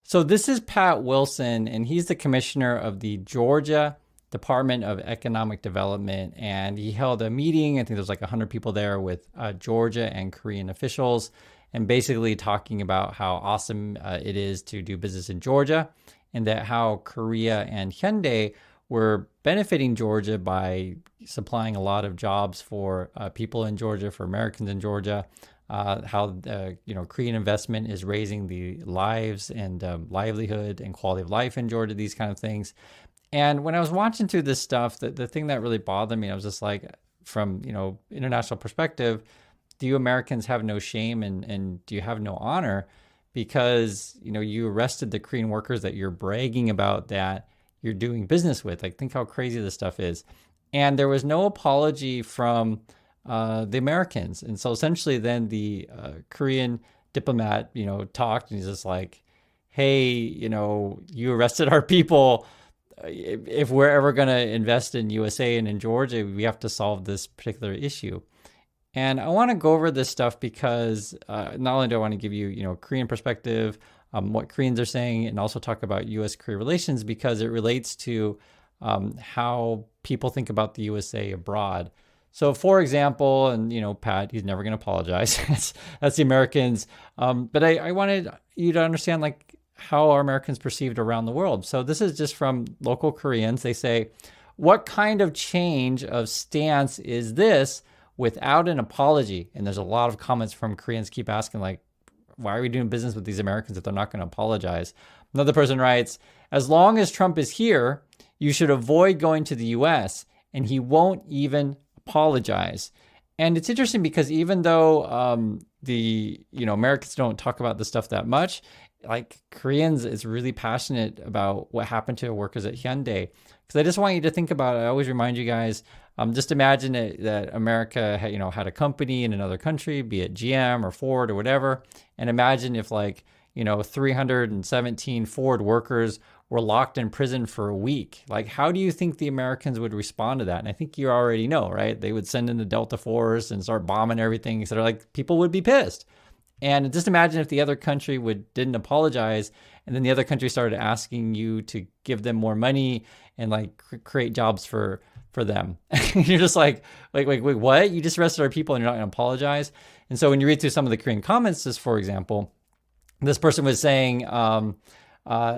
So this is Pat Wilson, and he's the commissioner of the Georgia Department of Economic Development. And he held a meeting. I think there's like 100 people there with Georgia and Korean officials, and basically talking about how awesome it is to do business in Georgia, and that how Korea and Hyundai were benefiting Georgia by supplying a lot of jobs for people in Georgia, for Americans in Georgia. How Korean investment is raising the lives and livelihood and quality of life in Georgia, these kind of things. And when I was watching through this stuff, the thing that really bothered me, I was just like, from international perspective, do you Americans have no shame, and do you have no honor? Because you arrested the Korean workers that you're bragging about that you're doing business with. Like, think how crazy this stuff is. And there was no apology from the Americans. And so essentially then the Korean diplomat, talked, and he's just like, hey, you arrested our people. If we're ever going to invest in USA and in Georgia, we have to solve this particular issue. And I want to go over this stuff because not only do I want to give you, Korean perspective, what Koreans are saying, and also talk about U.S.-Korea relations, because it relates to how people think about the USA abroad. So, for example, and Pat, he's never going to apologize. that's the Americans. But I wanted you to understand like how are Americans perceived around the world. So this is just from local Koreans. They say, "What kind of change of stance is this without an apology?" And there's a lot of comments from Koreans keep asking like, why are we doing business with these Americans if they're not going to apologize? Another person writes, "As long as Trump is here, you should avoid going to the U.S. and he won't even apologize." And it's interesting because even though the Americans don't talk about this stuff that much, like Koreans is really passionate about what happened to workers at Hyundai. Because I just want you to think about it. I always remind you guys, just imagine that America had a company in another country, be it GM or Ford or whatever, and imagine if 317 Ford workers were locked in prison for a week. Like, how do you think the Americans would respond to that? And I think you already know, right? They would send in the Delta Force and start bombing everything. So like, people would be pissed. And just imagine if the other country didn't apologize, and then the other country started asking you to give them more money and create jobs for them. You're just like, wait, what? You just arrested our people and you're not going to apologize? And so when you read through some of the Korean comments, just for example, this person was saying,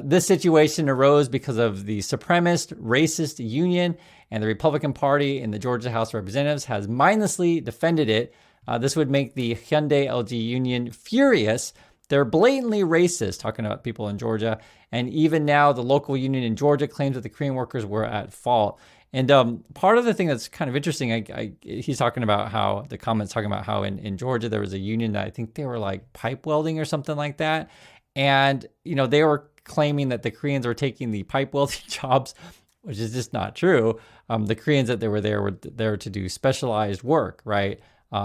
this situation arose because of the supremacist, racist union, and the Republican Party in the Georgia House of Representatives has mindlessly defended it. This would make the Hyundai LG union furious. They're blatantly racist, talking about people in Georgia. And even now, the local union in Georgia claims that the Korean workers were at fault. And part of the thing that's kind of interesting, he's talking about how the comments talking about how in Georgia there was a union that I think they were like pipe welding or something like that. And, they were claiming that the Koreans were taking the pipe welding jobs, which is just not true. The Koreans that they were there to do specialized work, right?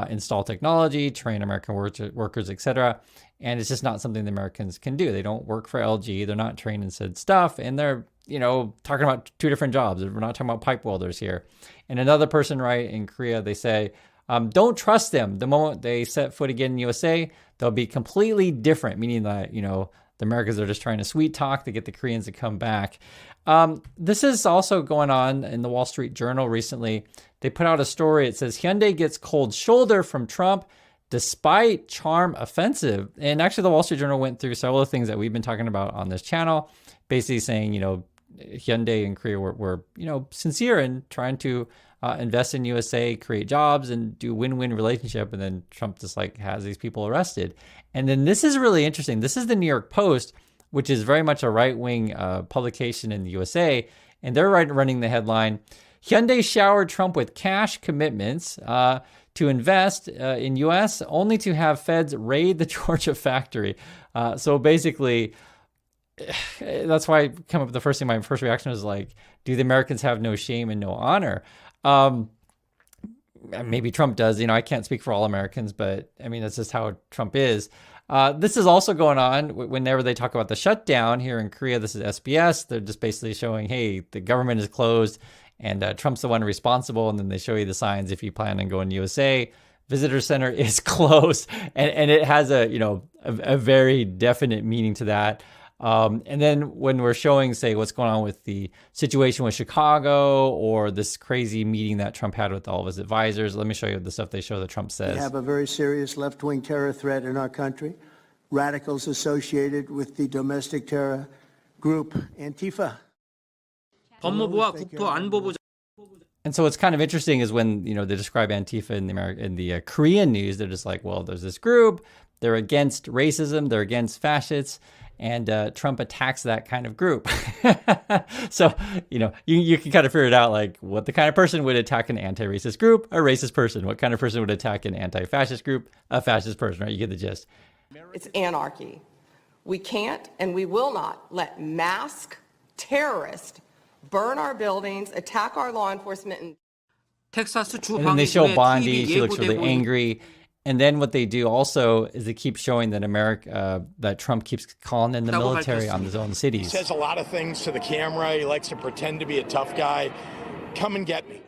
Install technology, train American workers, etc. And it's just not something the Americans can do. They don't work for LG. They're not trained in said stuff. And they're, talking about two different jobs. We're not talking about pipe welders here. And another person, right, in Korea, they say, don't trust them. The moment they set foot again in USA, they'll be completely different, meaning that, the Americans are just trying to sweet talk to get the Koreans to come back. This is also going on in the Wall Street Journal recently. They put out a story. It says Hyundai gets cold shoulder from Trump despite charm offensive. And actually, the Wall Street Journal went through several of the things that we've been talking about on this channel, basically saying, Hyundai and Korea were sincere in trying to invest in USA, create jobs, and do win-win relationship. And then Trump just has these people arrested. And then this is really interesting. This is the New York Post, which is very much a right-wing publication in the USA. And they're running the headline, Hyundai showered Trump with cash commitments to invest in U.S. only to have feds raid the Georgia factory. So basically, that's why I come up with my first reaction was do the Americans have no shame and no honor? Maybe Trump does. I can't speak for all Americans, but that's just how Trump is. This is also going on whenever they talk about the shutdown here in Korea. This is SBS. They're just basically showing, hey, the government is closed and Trump's the one responsible. And then they show you the signs if you plan on going to USA. Visitor center is closed. And it has a very definite meaning to that. And then when we're showing, say, what's going on with the situation with Chicago or this crazy meeting that Trump had with all of his advisors, let me show you the stuff they show that Trump says. We have a very serious left-wing terror threat in our country. Radicals associated with the domestic terror group Antifa. 법무부와 국토 안보부 And so what's kind of interesting is when, they describe Antifa in the Korean news, they're just like, well, there's this group, they're against racism, they're against fascists, and Trump attacks that kind of group. So, you can kind of figure it out, like what the kind of person would attack an anti-racist group, a racist person. What kind of person would attack an anti-fascist group, a fascist person, right? You get the gist. It's anarchy. We can't and we will not let masked terrorists burn our buildings, attack our law enforcement. 텍사스 주 And then they show 방위군의 Bondi, TV she looks really 예고대본이 angry. And then what they do also is they keep showing that that Trump keeps calling in the military on his own cities. He says a lot of things to the camera. He likes to pretend to be a tough guy. Come and get me.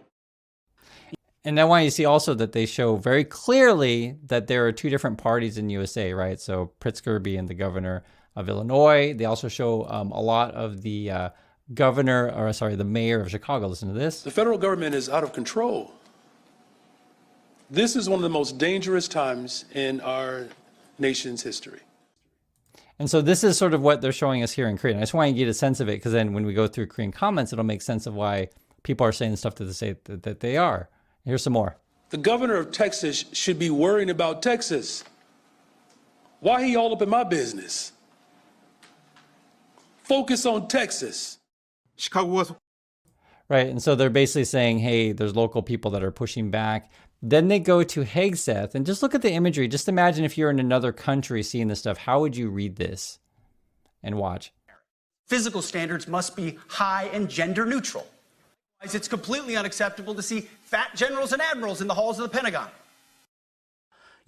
And I want you to see also that they show very clearly that there are two different parties in USA, right? So Pritzker being the governor of Illinois. They also show a lot of the the mayor of Chicago. Listen to this. The federal government is out of control. This is one of the most dangerous times in our nation's history. And so this is sort of what they're showing us here in Korean. I just want you to get a sense of it, because then when we go through Korean comments, it'll make sense of why people are saying the stuff that they say that they are. Here's some more. The governor of Texas should be worrying about Texas. Why he all up in my business? Focus on Texas. Right, and so they're basically saying, hey, there's local people that are pushing back. Then they go to Hegseth, and just look at the imagery. Just imagine if you're in another country seeing this stuff. How would you read this? And watch. Physical standards must be high and gender neutral. It's completely unacceptable to see fat generals and admirals in the halls of the Pentagon.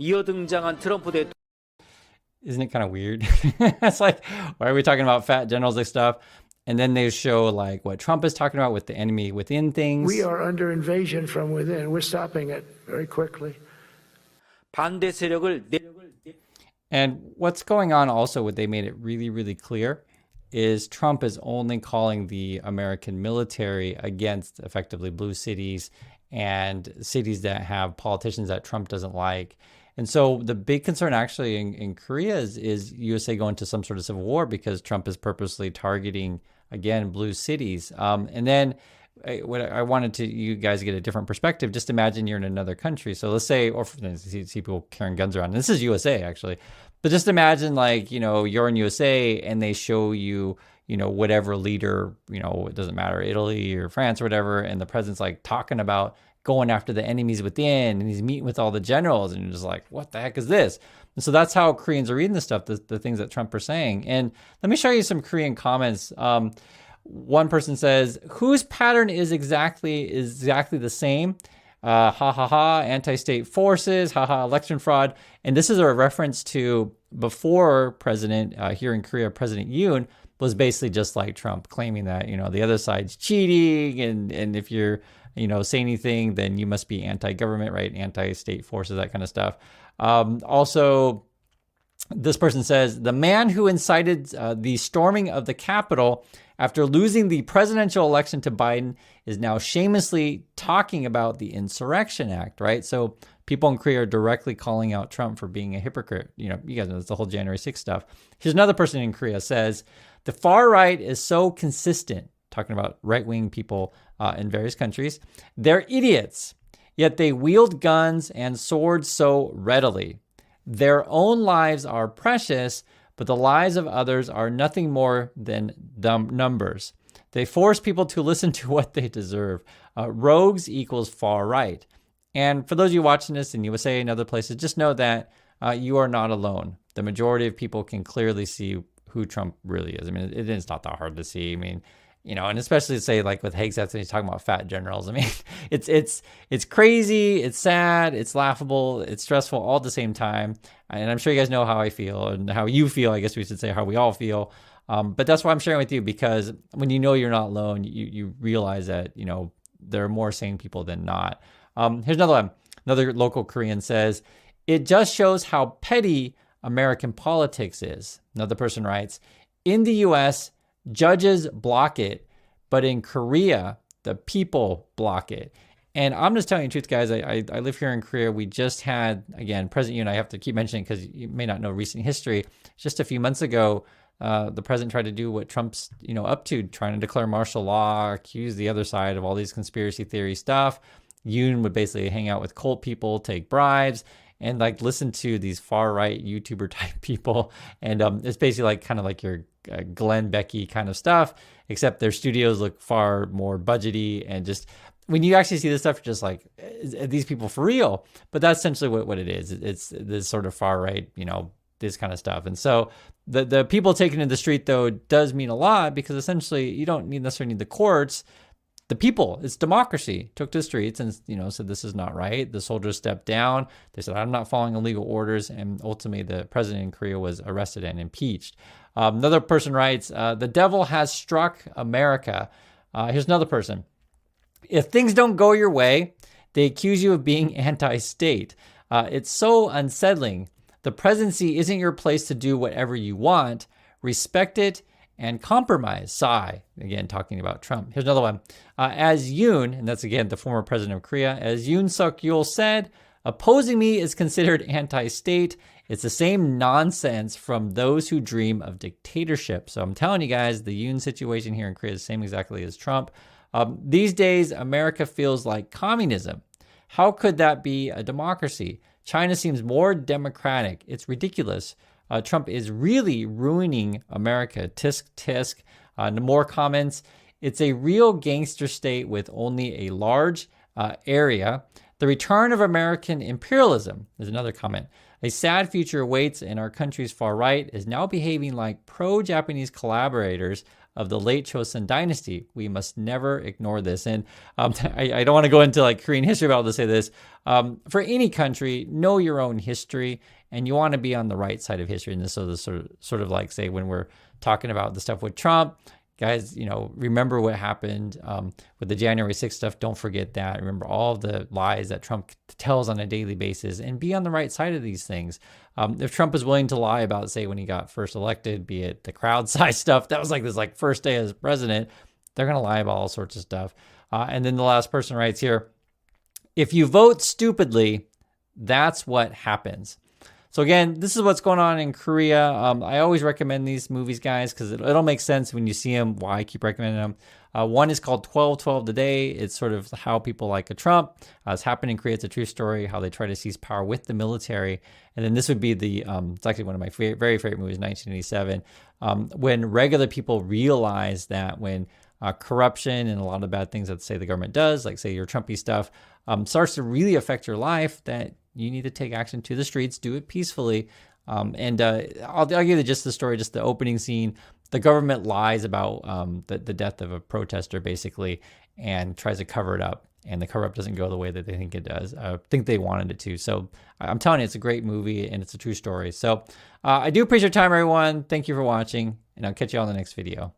이어 등장한 트럼프 대통령 Isn't it kind of weird? It's like, why are we talking about fat generals and stuff? And then they show like what Trump is talking about with the enemy within things. We are under invasion from within. We're stopping it very quickly. 반대 세력을 And what's going on also, what they made it really, really clear, is Trump is only calling the American military against effectively blue cities and cities that have politicians that Trump doesn't like. And so the big concern actually in Korea is USA going to some sort of civil war because Trump is purposely targeting, again, blue cities. And then what I wanted to you guys get a different perspective. Just imagine you're in another country. So let's say, or see people carrying guns around. And this is USA actually, but just imagine like, you're in USA and they show you, whatever leader, it doesn't matter, Italy or France or whatever. And the president's like talking about going after the enemies within, and he's meeting with all the generals, and you're just like, what the heck is this? And so that's how Koreans are reading this stuff, the things that Trump are saying. And let me show you some Korean comments. One person says, whose pattern is exactly the same? Ha ha ha, anti-state forces, ha ha, election fraud. And this is a reference to before President, here in Korea, President Yoon was basically just like Trump, claiming that, the other side's cheating, and if you're, say anything, then you must be anti-government, right? Anti-state forces, that kind of stuff. Also, this person says, the man who incited the storming of the Capitol after losing the presidential election to Biden is now shamelessly talking about the Insurrection Act, right? So people in Korea are directly calling out Trump for being a hypocrite. You guys know it's the whole January 6th stuff. Here's another person in Korea says, the far right is so consistent, talking about right-wing people in various countries. They're idiots, yet they wield guns and swords so readily. Their own lives are precious, but the lives of others are nothing more than dumb numbers. They force people to listen to what they deserve. Rogues equals far right. And for those of you watching this in USA and other places, just know that you are not alone. The majority of people can clearly see who Trump really is. I mean, it's not that hard to see. I mean, and especially say like with Hegseth, he's talking about fat generals. I mean, it's crazy, it's sad, it's laughable, it's stressful all at the same time. And I'm sure you guys know how I feel and how you feel. I guess we should say how we all feel. But that's why I'm sharing with you, because when you're not alone, you realize that, there are more sane people than not. Here's another one. Another local Korean says, it just shows how petty American politics is. Another person writes, In the US, judges block it, but in Korea, the people block it. And I'm just telling you the truth, guys. I live here in Korea. We just had, again, President Yoon, I have to keep mentioning because you may not know recent history. Just a few months ago, the president tried to do what Trump's, up to, trying to declare martial law, accuse the other side of all these conspiracy theory stuff. Yoon would basically hang out with cult people, take bribes, and like listen to these far right YouTuber type people. And it's basically like kind of like your Glenn Becky kind of stuff, except their studios look far more budgety. And just when you actually see this stuff, you're just like, are these people for real? But that's essentially what it is. It's this sort of far right, this kind of stuff. And so the people taken to the street, though, does mean a lot, because essentially you don't necessarily need the courts. The people, it's democracy, took to the streets and, said this is not right. The soldiers stepped down. They said, I'm not following illegal orders. And ultimately, the president in Korea was arrested and impeached. Another person writes, the devil has struck America. Here's another person. If things don't go your way, they accuse you of being anti-state. It's so unsettling. The presidency isn't your place to do whatever you want. Respect it and compromise. Sigh. Again, talking about Trump. Here's another one. As Yoon, and that's again the former president of Korea, as Yoon Suk Yeol said, opposing me is considered anti-state. It's the same nonsense from those who dream of dictatorship. So I'm telling you guys, the Yoon situation here in Korea is the same exactly as Trump. These days, America feels like communism. How could that be a democracy? China seems more democratic. It's ridiculous. Trump is really ruining America. Tisk, tisk. No more comments. It's a real gangster state with only a large area. The return of American imperialism is another comment. A sad future awaits, and our country's far right is now behaving like pro-Japanese collaborators of the late Chosun dynasty. We must never ignore this. And I don't want to go into like Korean history, but I'll just say this. For any country, know your own history, and you want to be on the right side of history. And this is sort of like, say, when we're talking about the stuff with Trump, guys, remember what happened with the January 6th stuff. Don't forget that. Remember all the lies that Trump tells on a daily basis, and be on the right side of these things. If Trump is willing to lie about, say, when he got first elected, be it the crowd size stuff, that was like this first day as president, they're going to lie about all sorts of stuff. And then the last person writes here, if you vote stupidly, that's what happens. So again, this is what's going on in Korea. I always recommend these movies, guys, because it'll make sense when you see them, why I keep recommending them. One is called 12/12 Today. It's sort of how people like a Trump. It's happened in Korea. It's a true story, how they try to seize power with the military. And then this would be it's actually one of my very favorite movies, 1987, when regular people realize that when corruption and a lot of bad things that, say, the government does, like, say, your Trumpy stuff, starts to really affect your life, that you need to take action to the streets, do it peacefully. I'll give you just the story, just the opening scene. The government lies about the death of a protester, basically, and tries to cover it up. And the cover-up doesn't go the way that they think it does. Think they wanted it to. So I'm telling you, it's a great movie, and it's a true story. So I do appreciate your time, everyone. Thank you for watching, and I'll catch you on the next video.